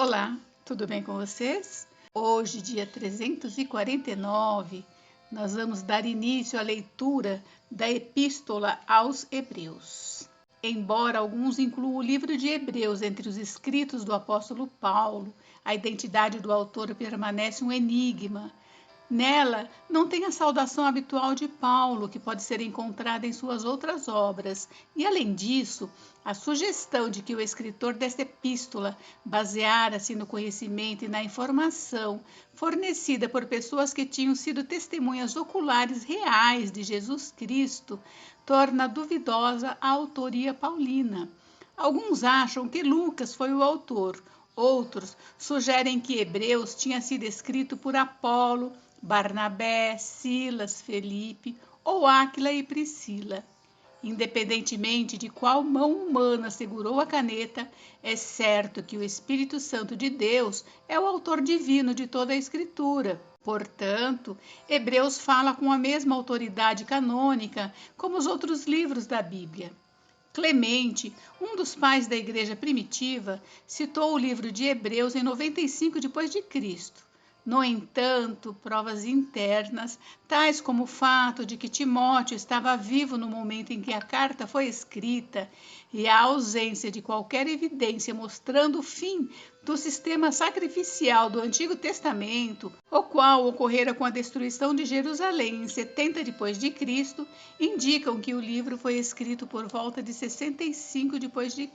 Olá, tudo bem com vocês? Hoje, dia 349, nós vamos dar início à leitura da Epístola aos Hebreus. Embora alguns incluam o livro de Hebreus entre os escritos do apóstolo Paulo, a identidade do autor permanece um enigma. Nela, não tem a saudação habitual de Paulo, que pode ser encontrada em suas outras obras, e, além disso, a sugestão de que o escritor desta epístola baseara-se no conhecimento e na informação fornecida por pessoas que tinham sido testemunhas oculares reais de Jesus Cristo torna duvidosa a autoria paulina. Alguns acham que Lucas foi o autor, outros sugerem que Hebreus tinha sido escrito por Apolo, Barnabé, Silas, Felipe ou Áquila e Priscila. Independentemente de qual mão humana segurou a caneta, é certo que o Espírito Santo de Deus é o autor divino de toda a Escritura. Portanto, Hebreus fala com a mesma autoridade canônica como os outros livros da Bíblia. Clemente, um dos pais da igreja primitiva, citou o livro de Hebreus em 95 d.C. No entanto, provas internas, tais como o fato de que Timóteo estava vivo no momento em que a carta foi escrita e a ausência de qualquer evidência mostrando o fim do sistema sacrificial do Antigo Testamento, o qual ocorrera com a destruição de Jerusalém em 70 d.C., indicam que o livro foi escrito por volta de 65 d.C.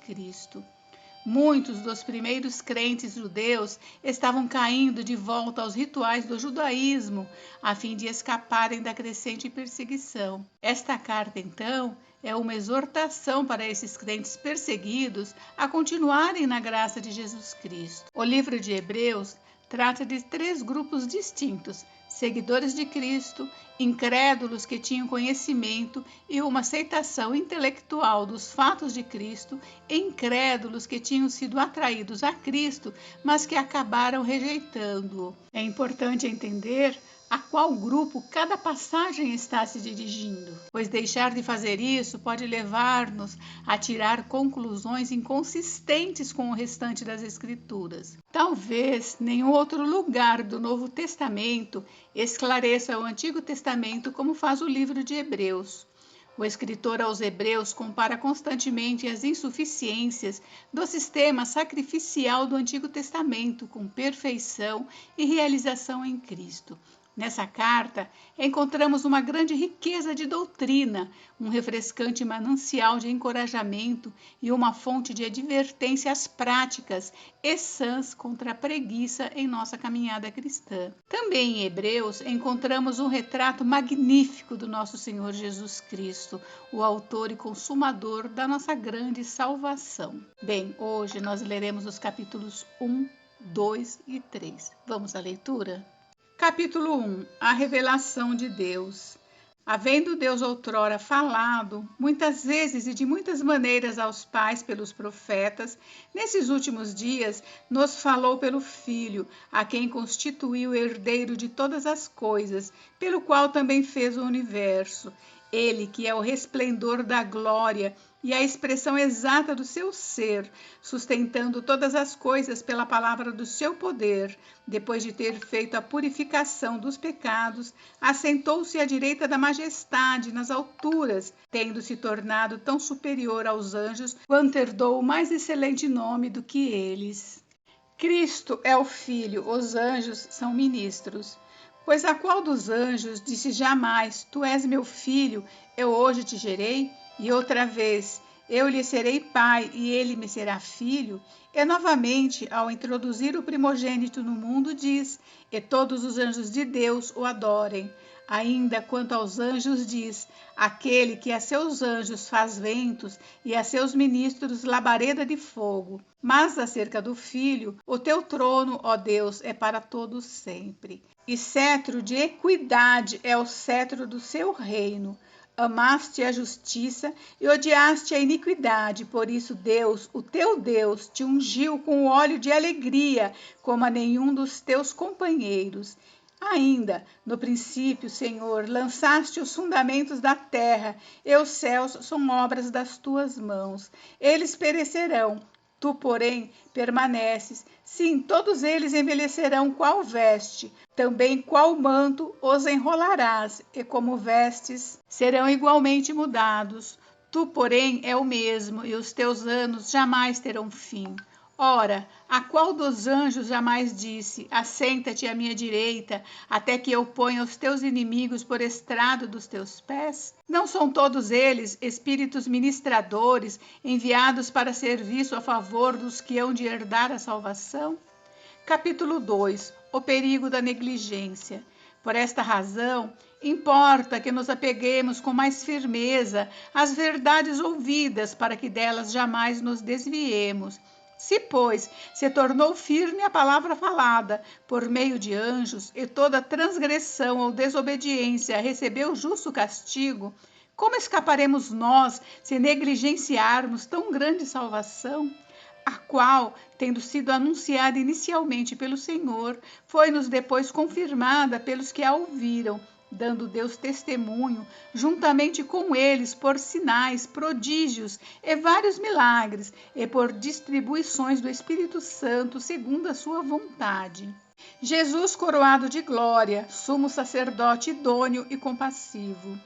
Muitos dos primeiros crentes judeus estavam caindo de volta aos rituais do judaísmo, a fim de escaparem da crescente perseguição. Esta carta, então, é uma exortação para esses crentes perseguidos a continuarem na graça de Jesus Cristo. O livro de Hebreus trata de 3 grupos distintos: seguidores de Cristo, incrédulos que tinham conhecimento e uma aceitação intelectual dos fatos de Cristo, e incrédulos que tinham sido atraídos a Cristo, mas que acabaram rejeitando-o. É importante entender a qual grupo cada passagem está se dirigindo, pois deixar de fazer isso pode levar-nos a tirar conclusões inconsistentes com o restante das Escrituras. Talvez nenhum outro lugar do Novo Testamento esclareça o Antigo Testamento como faz o livro de Hebreus. O escritor aos Hebreus compara constantemente as insuficiências do sistema sacrificial do Antigo Testamento com perfeição e realização em Cristo. Nessa carta, encontramos uma grande riqueza de doutrina, um refrescante manancial de encorajamento e uma fonte de advertências práticas e sãs contra a preguiça em nossa caminhada cristã. Também em Hebreus, encontramos um retrato magnífico do nosso Senhor Jesus Cristo, o autor e consumador da nossa grande salvação. Bem, hoje nós leremos os capítulos 1, 2 e 3. Vamos à leitura? Capítulo 1. A revelação de Deus. Havendo Deus outrora falado, muitas vezes e de muitas maneiras aos pais pelos profetas, nesses últimos dias nos falou pelo Filho, a quem constituiu herdeiro de todas as coisas, pelo qual também fez o universo. Ele que é o resplendor da glória e a expressão exata do seu ser, sustentando todas as coisas pela palavra do seu poder, depois de ter feito a purificação dos pecados, assentou-se à direita da majestade nas alturas, tendo se tornado tão superior aos anjos, quanto herdou o mais excelente nome do que eles. Cristo é o Filho, os anjos são ministros. Pois a qual dos anjos disse jamais: Tu és meu filho, eu hoje te gerei? E outra vez: Eu lhe serei pai e ele me será filho? E novamente, ao introduzir o primogênito no mundo, diz: E todos os anjos de Deus o adorem. Ainda quanto aos anjos diz: Aquele que a seus anjos faz ventos e a seus ministros labareda de fogo. Mas acerca do Filho, o teu trono, ó Deus, é para todos sempre. E cetro de equidade é o cetro do seu reino. Amaste a justiça e odiaste a iniquidade, por isso Deus, o teu Deus, te ungiu com óleo de alegria, como a nenhum dos teus companheiros. Ainda, no princípio, Senhor, lançaste os fundamentos da terra, e os céus são obras das tuas mãos. Eles perecerão, Tu, porém, permaneces. Sim, todos eles envelhecerão qual veste, também qual manto os enrolarás, e como vestes serão igualmente mudados. Tu, porém, é o mesmo, e os teus anos jamais terão fim. Ora, a qual dos anjos jamais disse: assenta-te à minha direita, até que eu ponha os teus inimigos por estrado dos teus pés? Não são todos eles espíritos ministradores, enviados para serviço a favor dos que hão de herdar a salvação? Capítulo 2. O perigo da negligência. Por esta razão, importa que nos apeguemos com mais firmeza às verdades ouvidas, para que delas jamais nos desviemos. Se, pois, se tornou firme a palavra falada por meio de anjos, e toda transgressão ou desobediência recebeu justo castigo, como escaparemos nós se negligenciarmos tão grande salvação? A qual, tendo sido anunciada inicialmente pelo Senhor, foi-nos depois confirmada pelos que a ouviram, dando Deus testemunho, juntamente com eles, por sinais, prodígios e vários milagres, e por distribuições do Espírito Santo, segundo a sua vontade. Jesus coroado de glória, sumo sacerdote idôneo e compassivo.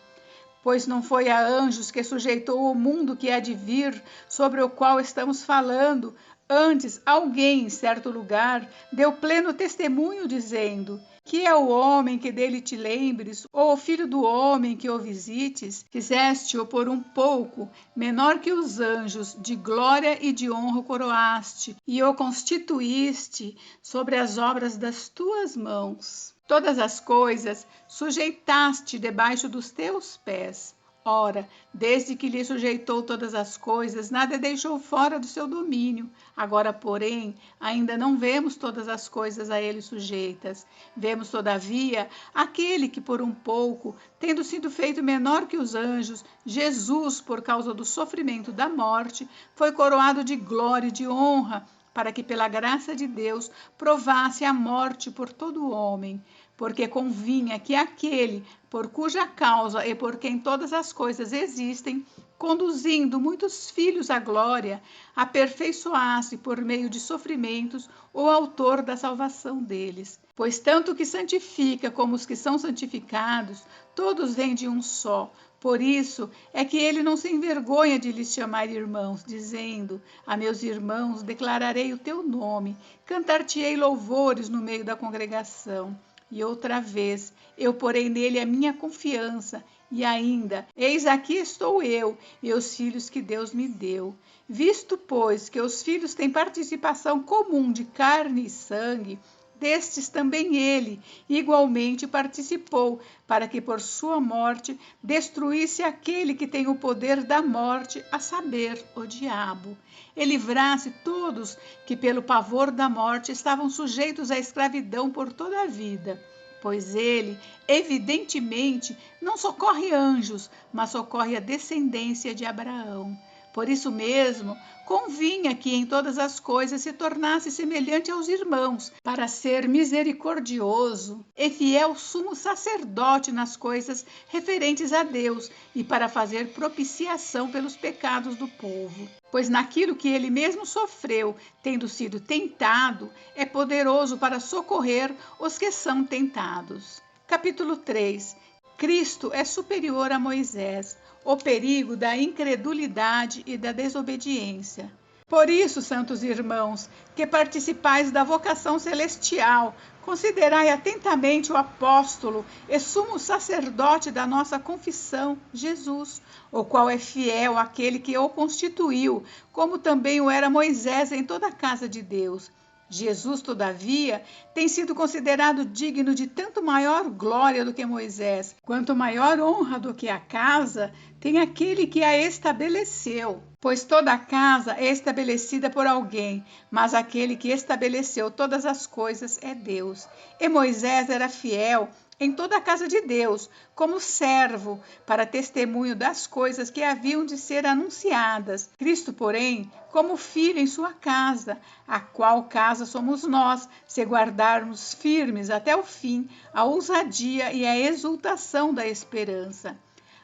Pois não foi a anjos que sujeitou o mundo que há de vir, sobre o qual estamos falando. Antes, alguém, em certo lugar, deu pleno testemunho, dizendo: que é o homem que dele te lembres, ou o filho do homem que o visites? Fizeste-o por um pouco, menor que os anjos, de glória e de honra o coroaste, e o constituíste sobre as obras das tuas mãos. Todas as coisas sujeitaste debaixo dos teus pés. Ora, desde que lhe sujeitou todas as coisas, nada deixou fora do seu domínio. Agora, porém, ainda não vemos todas as coisas a ele sujeitas. Vemos, todavia, aquele que por um pouco, tendo sido feito menor que os anjos, Jesus, por causa do sofrimento da morte, foi coroado de glória e de honra, para que pela graça de Deus provasse a morte por todo o homem. Porque convinha que aquele, por cuja causa e por quem todas as coisas existem, conduzindo muitos filhos à glória, aperfeiçoasse por meio de sofrimentos o autor da salvação deles. Pois tanto o que santifica como os que são santificados, todos vêm de um só. Por isso é que ele não se envergonha de lhes chamar irmãos, dizendo: a meus irmãos declararei o teu nome, cantar-te-ei louvores no meio da congregação. E outra vez, eu porei nele a minha confiança, e ainda, eis aqui estou eu e os filhos que Deus me deu. Visto, pois, que os filhos têm participação comum de carne e sangue, destes também ele igualmente participou, para que por sua morte destruísse aquele que tem o poder da morte, a saber, o diabo, e livrasse todos que pelo pavor da morte estavam sujeitos à escravidão por toda a vida. Pois ele, evidentemente, não socorre anjos, mas socorre a descendência de Abraão. Por isso mesmo, convinha que em todas as coisas se tornasse semelhante aos irmãos, para ser misericordioso e fiel sumo sacerdote nas coisas referentes a Deus e para fazer propiciação pelos pecados do povo. Pois naquilo que ele mesmo sofreu, tendo sido tentado, é poderoso para socorrer os que são tentados. Capítulo 3. Cristo é superior a Moisés. O perigo da incredulidade e da desobediência. Por isso, santos irmãos, que participais da vocação celestial, considerai atentamente o apóstolo e sumo sacerdote da nossa confissão, Jesus, o qual é fiel àquele que o constituiu, como também o era Moisés em toda a casa de Deus. Jesus, todavia, tem sido considerado digno de tanto maior glória do que Moisés, quanto maior honra do que a casa tem aquele que a estabeleceu. Pois toda a casa é estabelecida por alguém, mas aquele que estabeleceu todas as coisas é Deus. E Moisés era fiel em toda a casa de Deus, como servo, para testemunho das coisas que haviam de ser anunciadas. Cristo, porém, como filho em sua casa, a qual casa somos nós, se guardarmos firmes até o fim a ousadia e a exultação da esperança.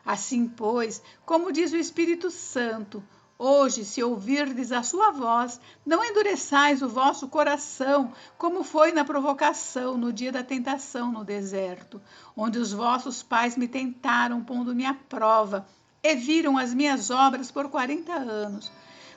Assim, pois, como diz o Espírito Santo, Hoje, se ouvirdes a sua voz, não endureçais o vosso coração, como foi na provocação, no dia da tentação no deserto, onde os vossos pais me tentaram, pondo-me à prova, e viram as minhas obras por 40 anos.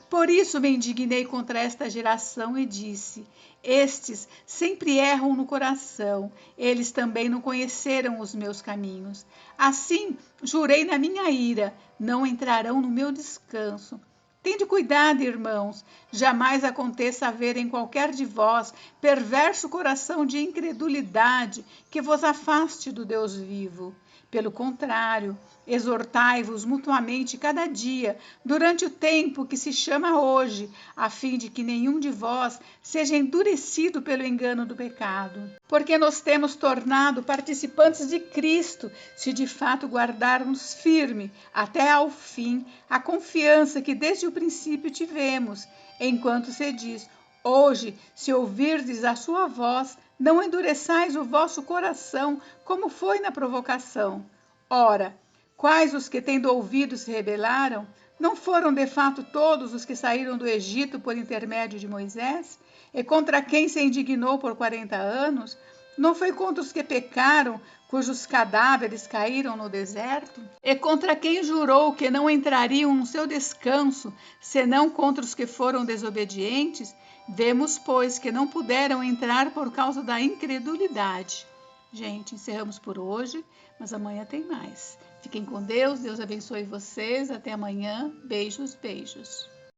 Por isso me indignei contra esta geração e disse: estes sempre erram no coração, eles também não conheceram os meus caminhos. Assim, jurei na minha ira, não entrarão no meu descanso. Tende cuidado, irmãos, jamais aconteça haver em qualquer de vós perverso coração de incredulidade que vos afaste do Deus vivo. Pelo contrário, exortai-vos mutuamente cada dia, durante o tempo que se chama hoje, a fim de que nenhum de vós seja endurecido pelo engano do pecado. Porque nos temos tornado participantes de Cristo, se de fato guardarmos firme, até ao fim, a confiança que desde o princípio tivemos, enquanto se diz: hoje, se ouvirdes a sua voz, não endureçais o vosso coração, como foi na provocação. Ora, quais os que, tendo ouvido, se rebelaram? Não foram de fato todos os que saíram do Egito por intermédio de Moisés? E contra quem se indignou por 40 anos? Não foi contra os que pecaram, cujos cadáveres caíram no deserto? E contra quem jurou que não entrariam no seu descanso, senão contra os que foram desobedientes? Vemos, pois, que não puderam entrar por causa da incredulidade. Gente, encerramos por hoje, mas amanhã tem mais. Fiquem com Deus, Deus abençoe vocês. Até amanhã. Beijos, beijos.